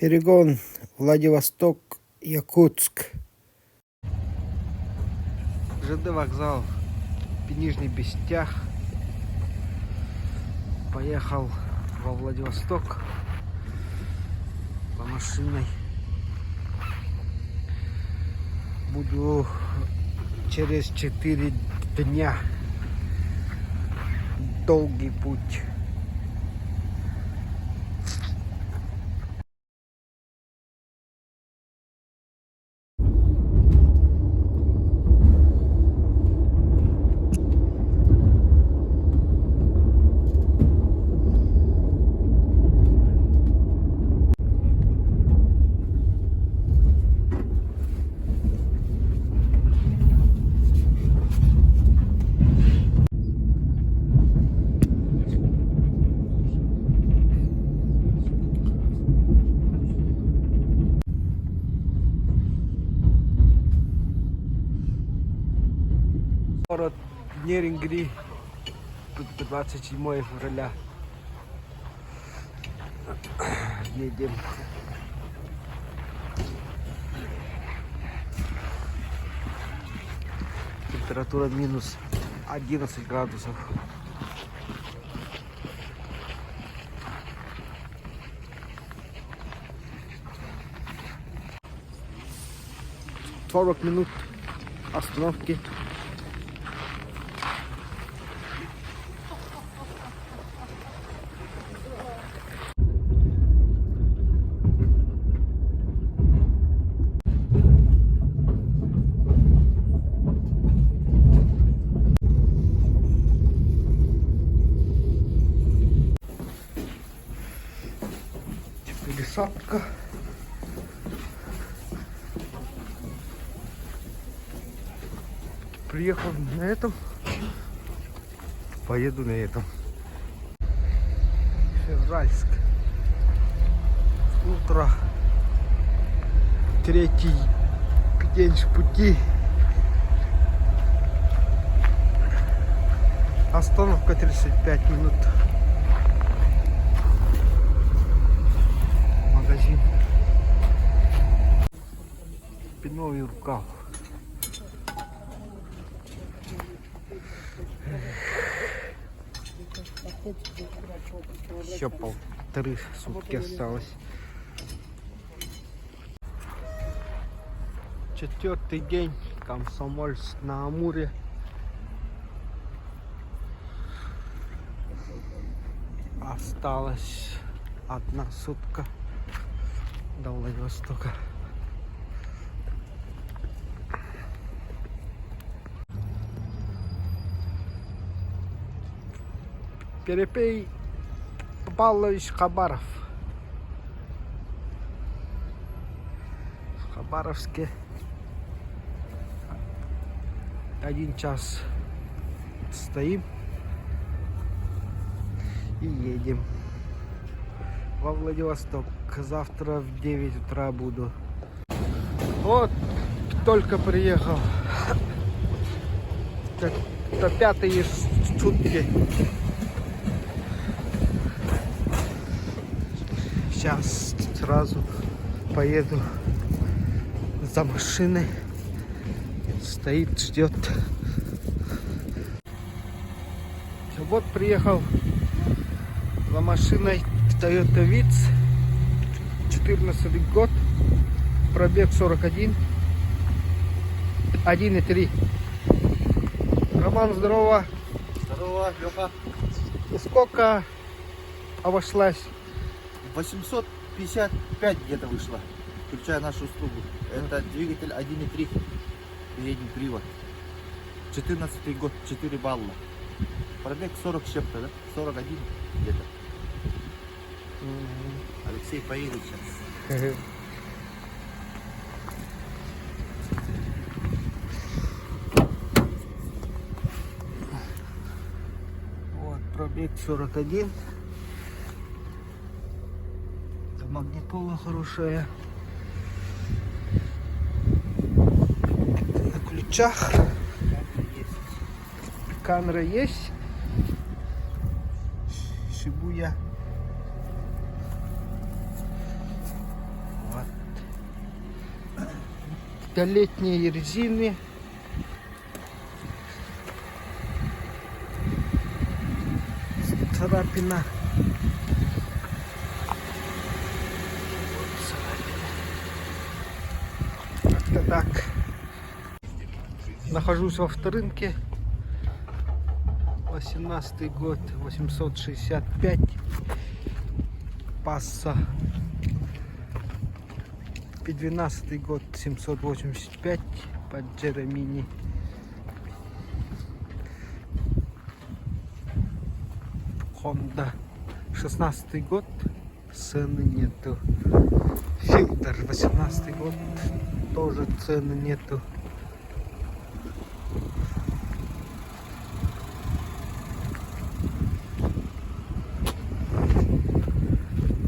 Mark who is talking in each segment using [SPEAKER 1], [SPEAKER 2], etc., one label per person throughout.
[SPEAKER 1] Перегон Владивосток-Якутск. ЖД вокзал Нижний Бестях. Поехал во Владивосток по машиной. Буду через 4 дня. Долгий путь. Город Нерінгрі, 27 февраля. Едем. Температура минус 11 градусов. «40 минут остановки. Пересадка. Приехал на этом, поеду на этом. Февральск. Утро. 3-й день пути. Остановка 35 минут. Магазин. Пиновый рукав. Еще 1,5 сутки осталось. 4-й день. Комсомольск-на-Амуре. Осталось 1 сутка до Владивостока. Перепей Павлович Хабаров. В Хабаровске 1 час стоим и едем во Владивосток. Завтра в 9 утра буду. Вот только приехал. Это 5-е сутки. Сейчас сразу поеду за машиной. Стоит, ждет. Вот приехал за машиной Toyota Vitz. 14 год. Пробег 41. 1,3. Роман, здорово.
[SPEAKER 2] Здорово, Леха.
[SPEAKER 1] И сколько обошлась?
[SPEAKER 2] 855 где-то вышло, включая нашу услугу. Это двигатель 1,3, передний привод. 14 год, 4 балла. Пробег 40 с чем-то, да? 41 где-то. Алексей поедет сейчас.
[SPEAKER 1] Вот, пробег 41. Магнитола хорошая. На ключах. Камера есть. Шибуя. 5-летние резины. Царапина. Как-то так. Нахожусь во авторынке. 18 год, 865. Пасса. 12 год, 785. Под Джеремини. Honda. 16 год. Цены нету. Фильтр. 18 год. Тоже цены нету.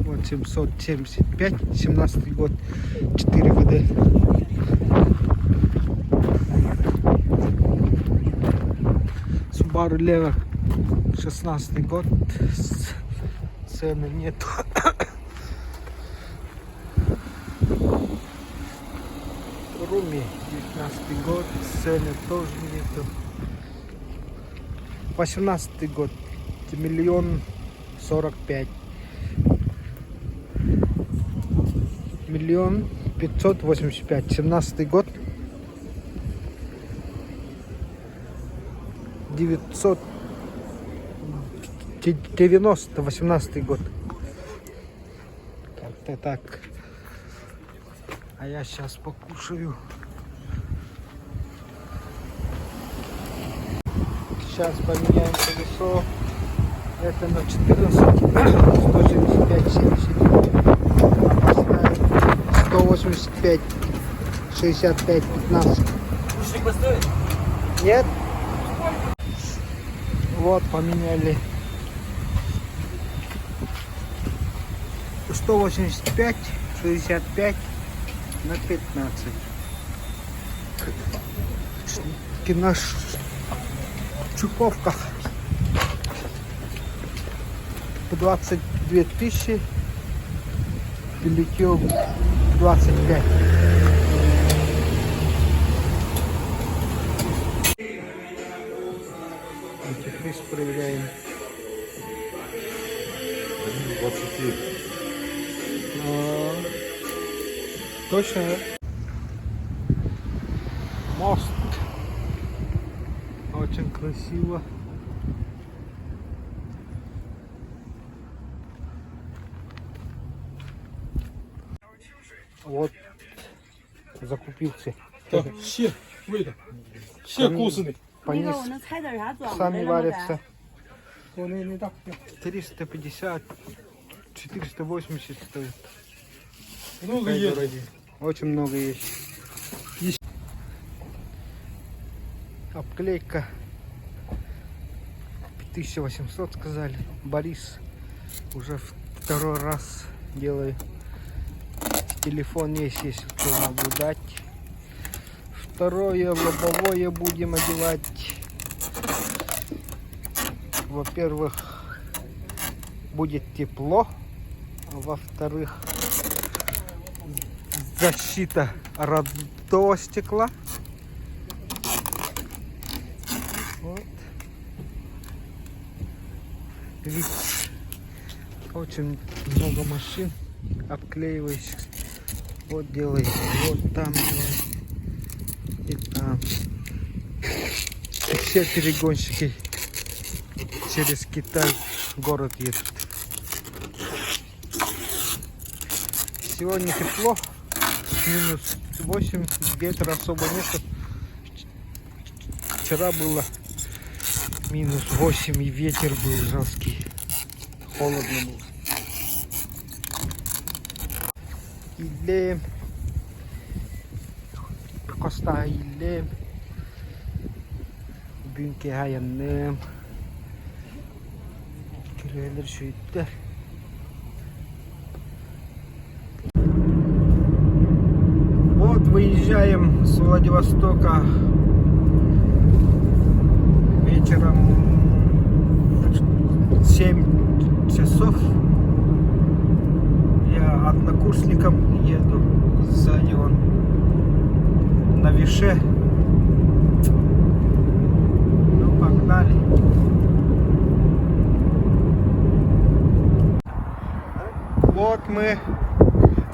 [SPEAKER 1] Вот 775. 17 год. 4 ВД. Subaru Lever. 16 год. Цены нету. Руми. 19 год. Цены тоже нету. 18 год. 1 миллион 585. 17 год. 990. 18 год. Как-то так. А я сейчас покушаю. Сейчас поменяем колесо. Это на 14. 175, 79. 185, 65, 15. Нет? Вот, поменяли. 185, 65 на 15. На чуковках по 22 тысячи, прилетел 25. Антифриз проверяем.
[SPEAKER 2] 23.
[SPEAKER 1] Точно, да? Мост. Очень красиво. Вот закупился.
[SPEAKER 3] Так, все, выйду. Все кусаны.
[SPEAKER 1] Понес.
[SPEAKER 4] 那个我能猜点啥装
[SPEAKER 1] Сами
[SPEAKER 4] 的？
[SPEAKER 1] варятся.
[SPEAKER 3] Не так.
[SPEAKER 1] 350, 480 стоит.
[SPEAKER 3] Много
[SPEAKER 1] Такая
[SPEAKER 3] есть.
[SPEAKER 1] дорогие. Очень много есть. Обклейка 1800 сказали. Борис уже второй раз делаю. Телефон есть, если что могу дать. Второе лобовое будем одевать. Во-первых, будет тепло. А во-вторых, защита родного стекла. Вот. Ведь очень много машин обклеивающих. Вот делай, вот там делай. И там. И все перегонщики через Китай в город едут. Сегодня тепло, минус 8, ветра особо нет. Вчера было минус 8 и ветер был жесткий. Холодно было. İllem Kosta İllem Bugünkü hayanım Küreler şöyle. Вот выезжаем с Владивостока вечером 7 часов. Я однокурсником еду, сзади он на Више. Ну, погнали. Вот мы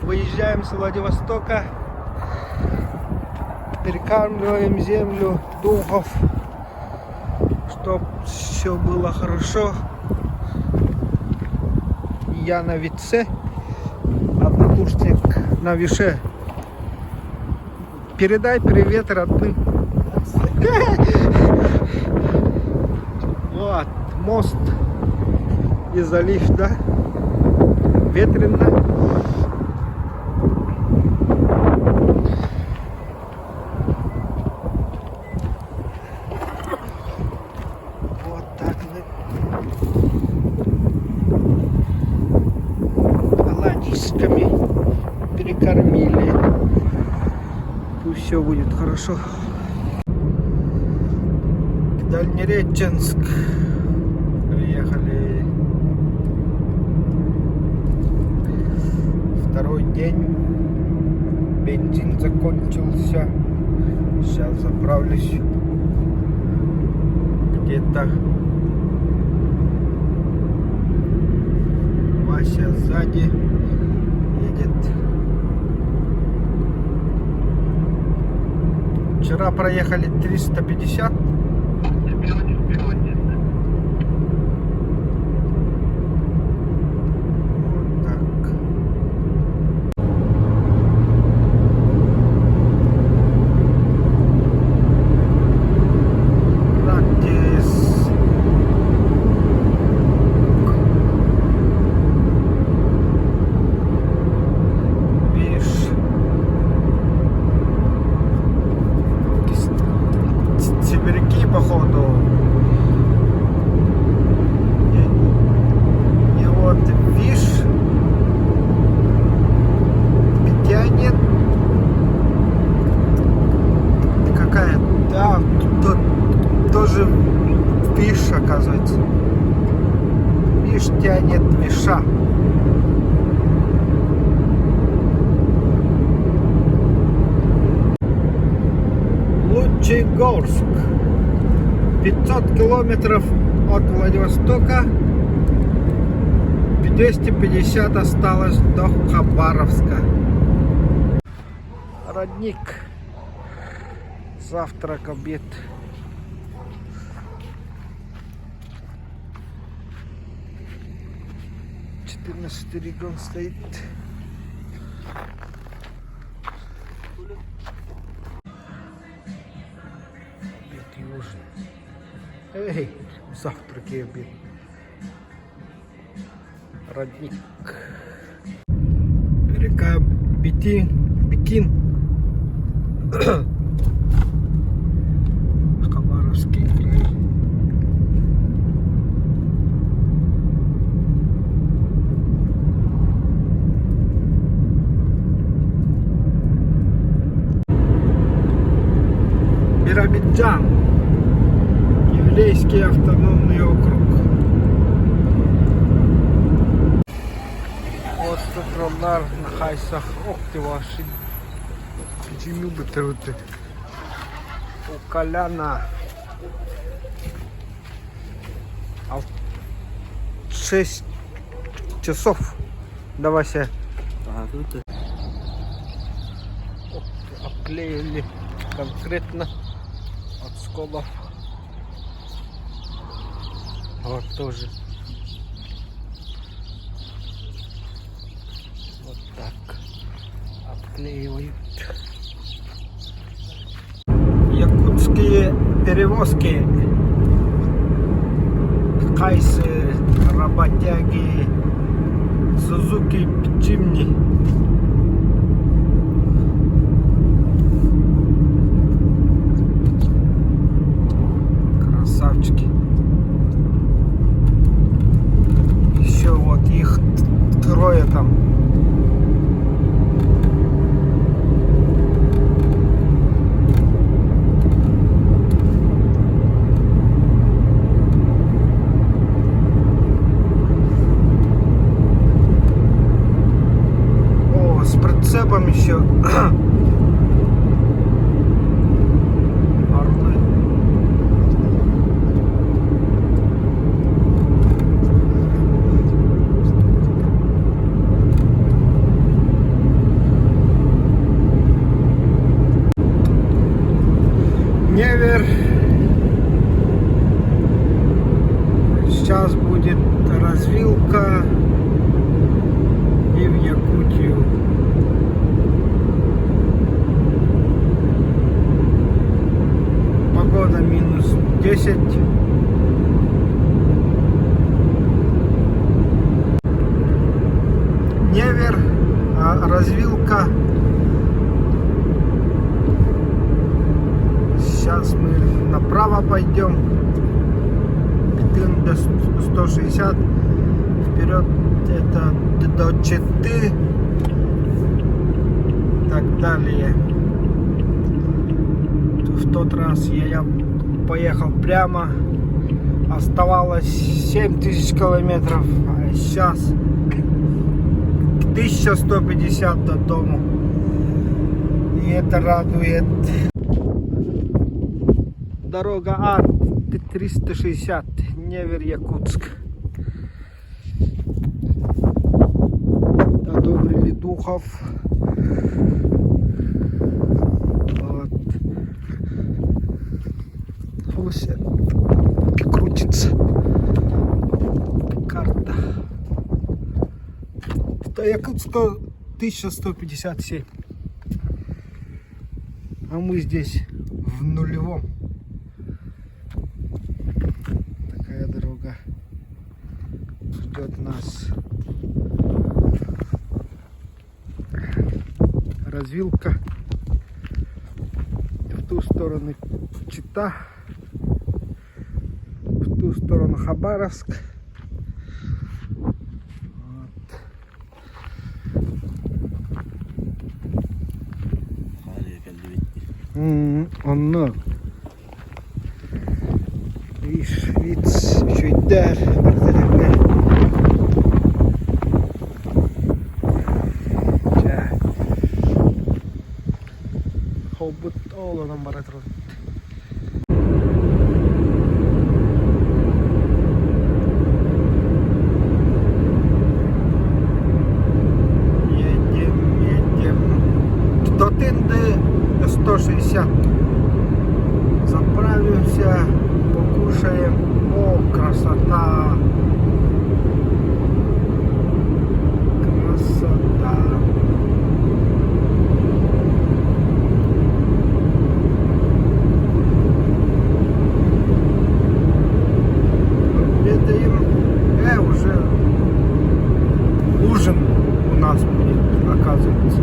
[SPEAKER 1] выезжаем с Владивостока, перекармливаем землю духов, чтоб все было хорошо. Я на Вице, однокурсник на Више. Передай привет родным. Вот, мост и залив, да? Ветрено. Вот так мы оладьишками перекормили. Пусть все будет хорошо. Дальнереченск приехали. Второй день. Бензин закончился. Сейчас заправлюсь. Где-то Вася сзади едет. Вчера проехали 350. Вот так. Практис. Биш. Сибиряки, походу. И вот Виш тянет. Какая? Да, тут тоже Виш, оказывается. Виш тянет Виша. Лучегорск. 500 километров от Владивостока. 250 осталось до Хабаровска. Родник. Завтрак, обед. Регион стоит. Обед и ужин. Эй, завтрак и обед. Родник. Река Бикин. Хабаровский край. Биробиджан. Еврейский автономный округ. Вот Статронар на Хайсах. Ох ты ваши. Почему бы ты у Коляна. А в 6 часов. Давай се. Обклеили конкретно от сколов. Вот тоже. Вот так обклеивают. Якутские перевозки. Хайсы, работяги, Сузуки, Джимни. Красавчики. Еще вот их трое там. О, с прицепом еще. развилка. Сейчас мы направо пойдем. До 160. Вперед это до 4. Так далее. В тот раз я поехал прямо. Оставалось 7000 километров. А сейчас 1150 до дома. И это радует. Дорога А-360, Невер-Якутск. Одобрили духов. Вот. Все крутится. Карта. До Якутска 1157. А мы здесь в нулевом. Такая дорога ждет нас. Развилка. В ту сторону Чита. В ту сторону Хабаровск. Он видишь, вид чуть дальше. Хоббит оğlanın baratron. Едем. До Тынды 160. Заправимся, покушаем. О, красота! Красота! Обедаем. Уже ужин у нас будет, оказывается.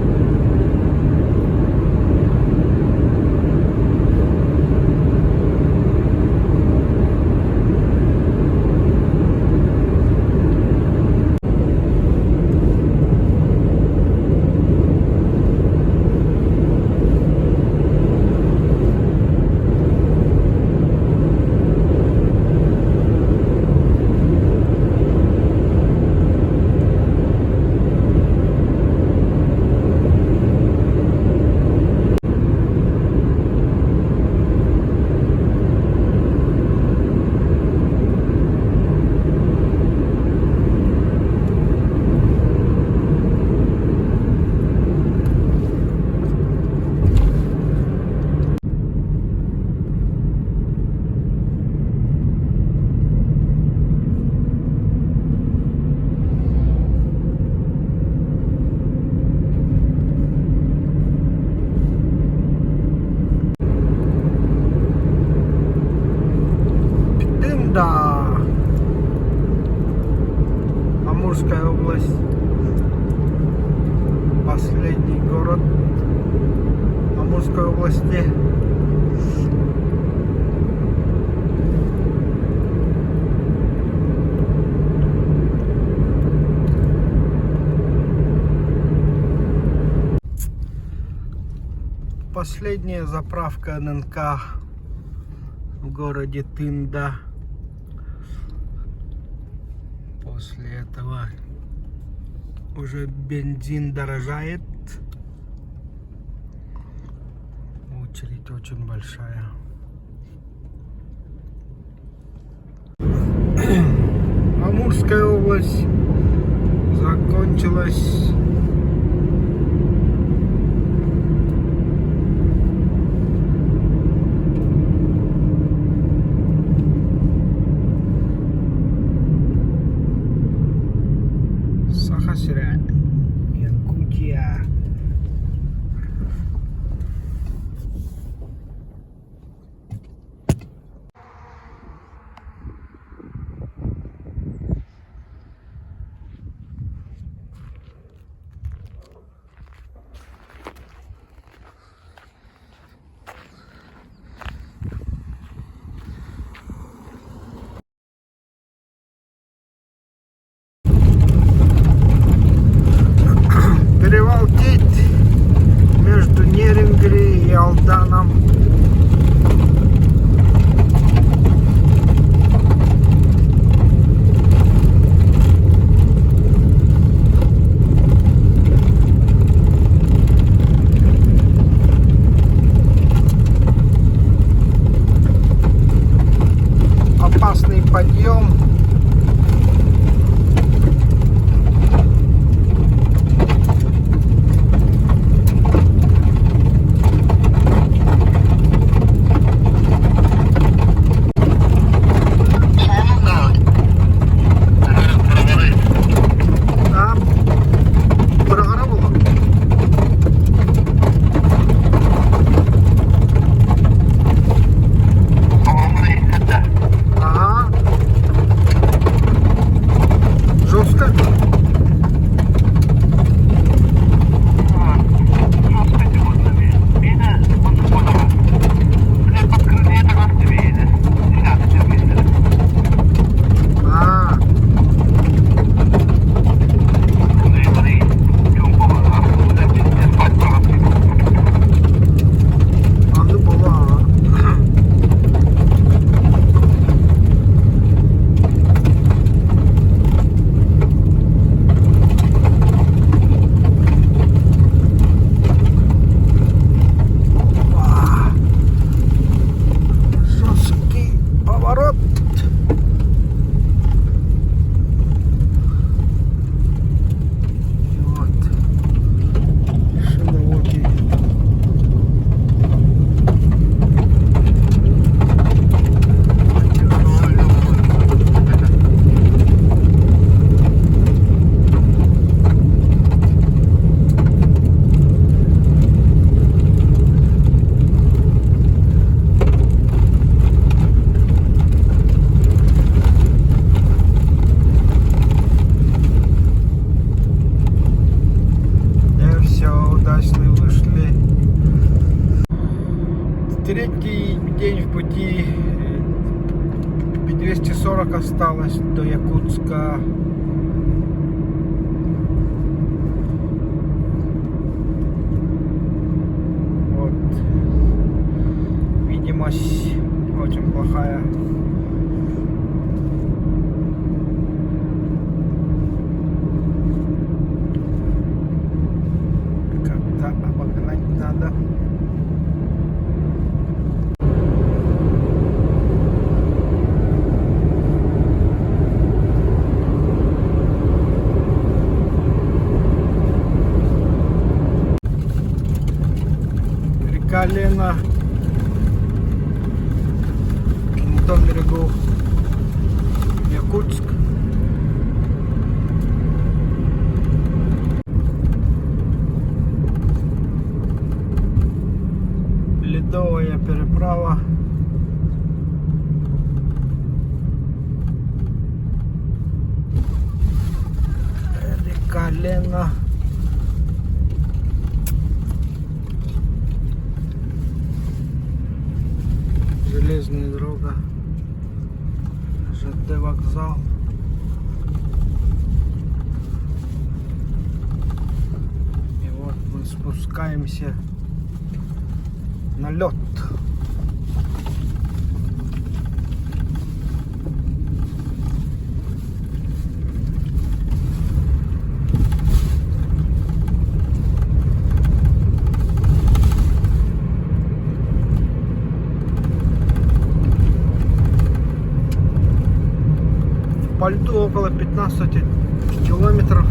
[SPEAKER 1] Да. Амурская область. Последний город Амурской области. Последняя заправка ННК в городе Тында. После этого уже бензин дорожает. Очередь очень большая. Амурская область закончилась. Сахасря, Якутия. Балтит между Нерингри и Алданом. Опасный подъем. Третий день в пути, 240 осталось до Якутска. Вот. Видимость очень плохая. Как-то обогнать надо. Колено на том берегу Якутск. Ледовая переправа. Колено. Железная дорога, ЖД вокзал. И вот мы спускаемся на лед. По льду около 15 километров.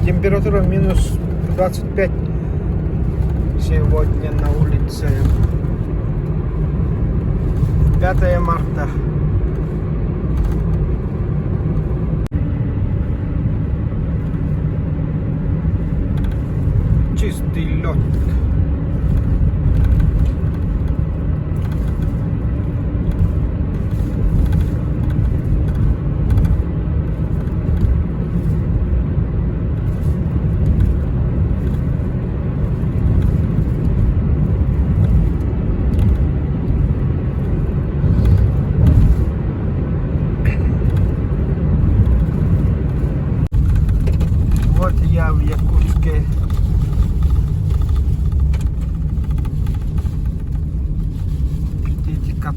[SPEAKER 1] Температура минус 25 сегодня на улице. 5 марта. Чистый лед.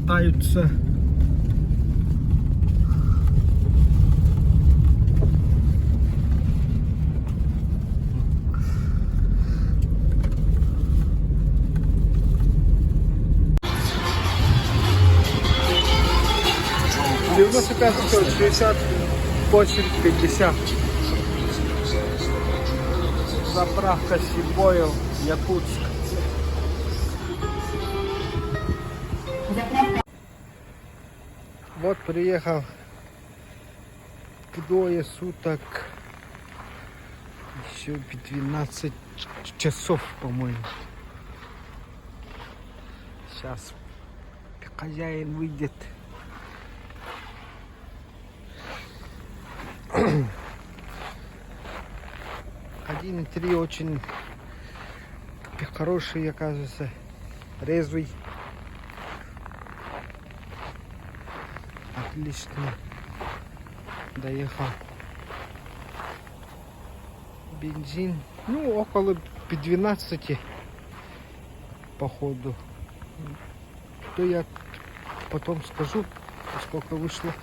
[SPEAKER 1] катаются. Девяносто пять 60 80 50. Заправка Сибойл, Якутск. Вот приехал к двое суток, еще 12 часов, по-моему. Сейчас хозяин выйдет. Один и три очень хороший, оказывается, резвый. Отлично доехал. Бензин, ну, около 12 походу. То я потом скажу, сколько вышло.